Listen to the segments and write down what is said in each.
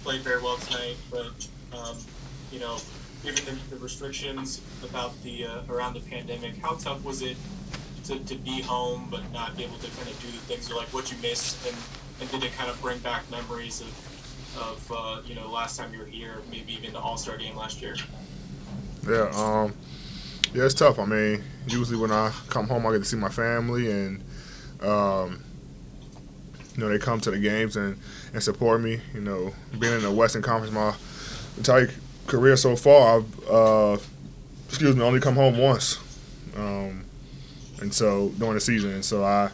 played very well tonight, but you know, given the restrictions about the around the pandemic, how tough was it to be home but not be able to kind of do the things you like, what you miss, and did it kind of bring back memories of last time you were here, maybe even the All Star game last year? Yeah, yeah, it's tough. I mean, usually when I come home, I get to see my family, and um, they come to the games and support me. Being in the Western Conference my entire career so far, I've only come home once, um, and so during the season, and so I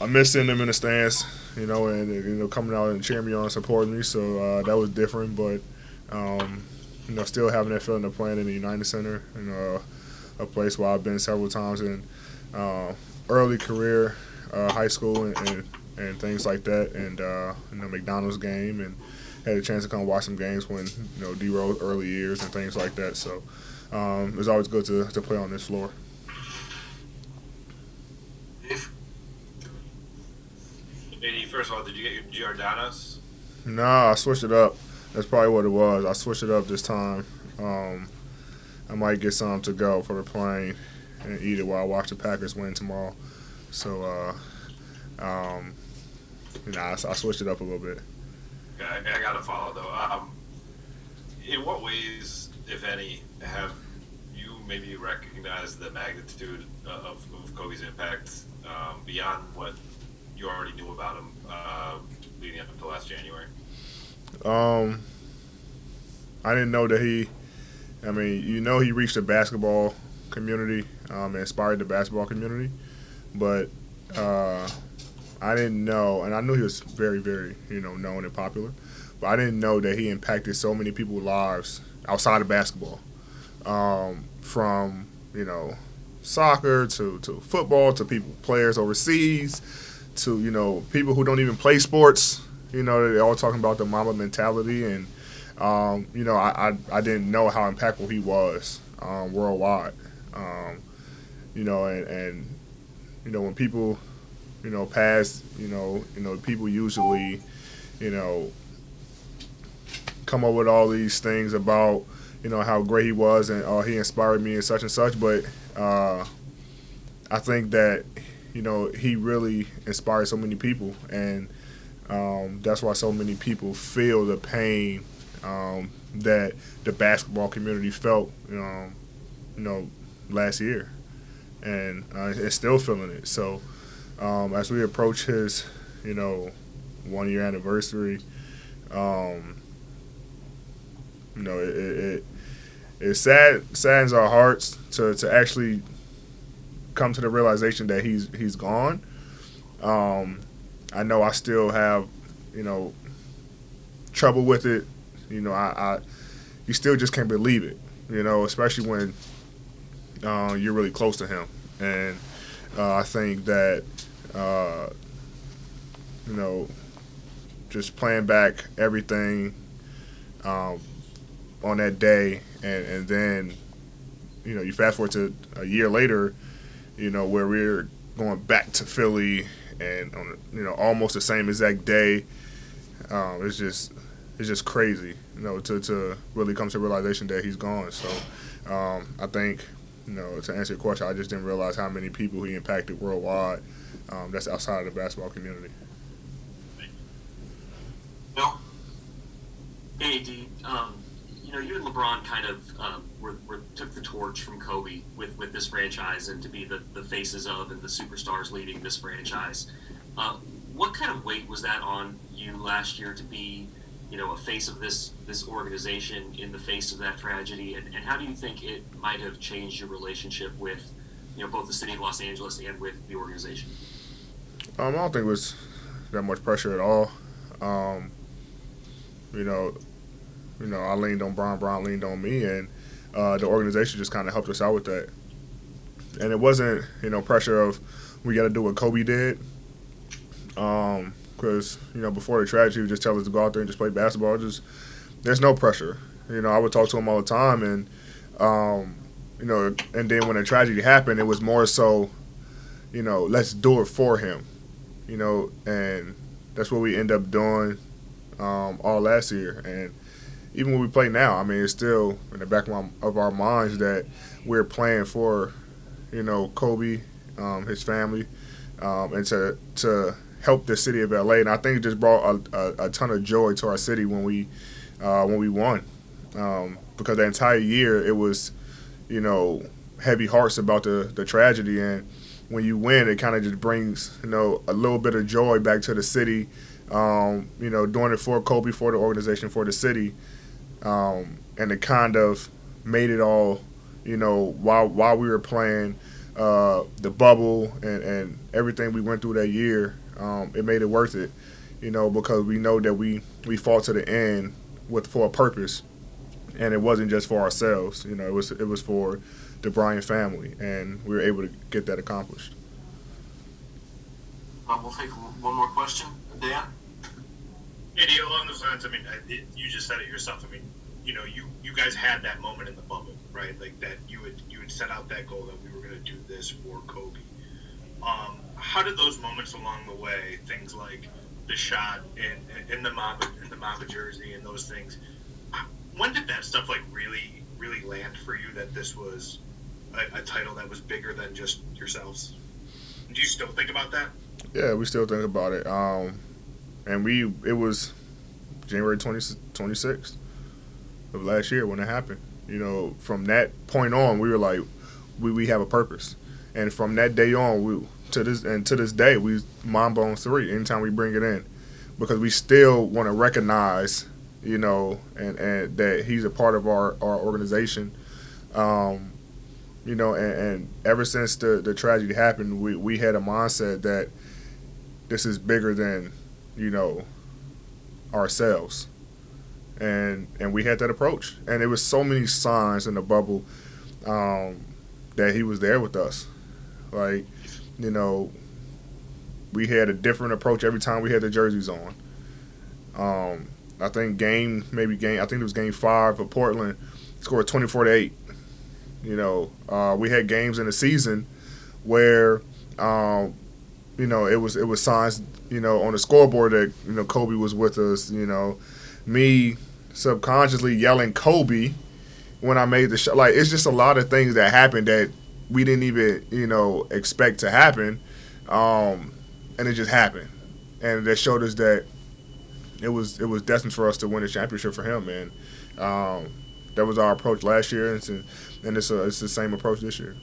miss seeing them in the stands, and coming out and cheering me on, and supporting me. So that was different, but still having that feeling of playing in the United Center, a place where I've been several times in uh, early career, high school, and things like that, and McDonald's game, and had a chance to come watch some games when D Rose early years and things like that. So it's always good to play on this floor. Maybe first of all, did you get your Giordano's? Nah, I switched it up. That's probably what it was. I switched it up this time. Um, I might get some to go for the plane and eat it while I watch the Packers win tomorrow. So, um, I switched it up a little bit. Yeah, I got to follow though. In what ways, if any, have you maybe recognized the magnitude of Kobe's impact beyond what you already knew about him leading up to last January? Um, I didn't know that he. I mean, he reached the basketball community, and inspired the basketball community, but I didn't know, and I knew he was very, very, known and popular, but I didn't know that he impacted so many people's lives outside of basketball, from soccer to football to players overseas to people who don't even play sports. They're all talking about the Mamba mentality, and I didn't know how impactful he was worldwide. And when people pass, people usually you know come up with all these things about how great he was and he inspired me and such, but I think that he really inspired so many people, and that's why so many people feel the pain that the basketball community felt, last year, and it's still feeling it. So as we approach his, 1 year anniversary, um, it saddens our hearts to actually come to the realization that he's gone. I know I still have, trouble with it. You still just can't believe it, especially when you're really close to him. And I think that, you know, just playing back everything on that day, and then, you fast forward to a year later, where we're going back to Philly and on almost the same exact day. It's just crazy, to really come to the realization that he's gone. So I think, to answer your question, I just didn't realize how many people he impacted worldwide. That's outside of the basketball community. Well, hey, D, you and LeBron kind of took the torch from Kobe with this franchise and to be the faces of and the superstars leading this franchise. What kind of weight was that on you last year to be, a face of this organization in the face of that tragedy? And how do you think it might have changed your relationship with, both the city of Los Angeles and with the organization? I don't think it was that much pressure at all. Um, you know, I leaned on Brian. Brian leaned on me, and the organization just kind of helped us out with that. And it wasn't, pressure of we got to do what Kobe did. Because before the tragedy, he would just tell us to go out there and just play basketball. There's no pressure. I would talk to him all the time, and and then when the tragedy happened, it was more so, let's do it for him. And that's what we end up doing. all last year. And even when we play now, I mean, it's still in the back of our minds that we're playing for, Kobe, his family, and to help the city of LA. And I think it just brought a ton of joy to our city when we won, because the entire year it was, heavy hearts about the tragedy. And when you win, it kind of just brings, a little bit of joy back to the city. Doing it for Kobe, for the organization, for the city, and it kind of made it all, while we were playing the bubble and everything we went through that year, it made it worth it, because we know that we fought to the end for a purpose, and it wasn't just for ourselves. It was for the Bryant family, and we were able to get that accomplished. We'll take one more question, Dan. Yeah, along those lines, I mean, you just said it yourself. I mean, you guys had that moment in the bubble, right? Like that you had set out that goal that we were going to do this for Kobe. How did those moments along the way, things like the shot in the Mamba jersey and those things, when did that stuff like really land for you that this was a title that was bigger than just yourselves? Do you still think about that? Yeah, we still think about it. And it was January 26th of last year when it happened. From that point on, we were like, we have a purpose. And from that day on, to this day, we Mamba on 3 anytime we bring it in, because we still want to recognize, and that he's a part of our organization. And ever since the tragedy happened, we had a mindset that this is bigger than, ourselves. And we had that approach. And there was so many signs in the bubble that he was there with us. Like, we had a different approach every time we had the jerseys on. I think it was game 5 of Portland, scored 24-8. We had games in the season where it was signs, on the scoreboard that, Kobe was with us, me subconsciously yelling Kobe when I made the shot. Like, it's just a lot of things that happened that we didn't even, expect to happen. And it just happened. And that showed us that it was destined for us to win the championship for him. And that was our approach last year, and it's the same approach this year.